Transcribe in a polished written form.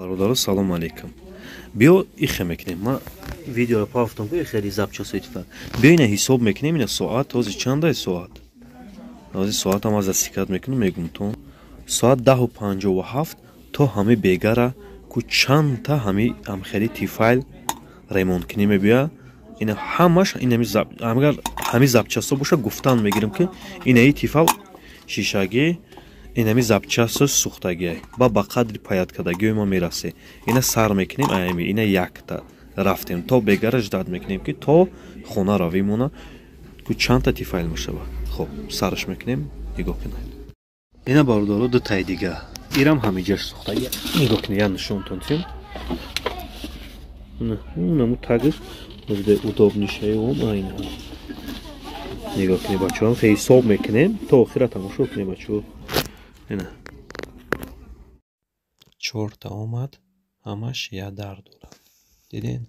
Бародаро, салом алейкум. Биё ихе мекунем. Ма видеоро пафтам ки хеле запчасе итфа. Биё ина ҳисоб мекунем, ина соат ҳозир чандаи соат? Ҳозир соатам аз дастикат мекунам, мегум то соат 10:57 то ҳами бегара ку чанда ҳами амхели тифайл ремонт кунем мебия. Ина ҳамаш инами агар ҳами запчасо боша гуфтан мегирам ки инаи тифал шишагӣ инами запчасо сухтагӣ ба қадри паяткадагии мо мерасе. Ина сар мекунем айми ина якта рафтем то бегара ждат мекунем ки то хона равим она ку чанда тифайл мешава. Хоб сараш мекунем, нигоҳ кунед. Ина бародаро ду тай дига. Ирам ҳамиҷаш сухтагӣ. Нигоҳ кунед, я нишонтон тим. Наму тагиш ҳозир удобнишаи он айна. Нигоҳ кунед бачаҳо, ҳисоб мекунем то охира тамошо кунем бачаҳо. Ина 4 та омад, ҳамаш $1. Дидин?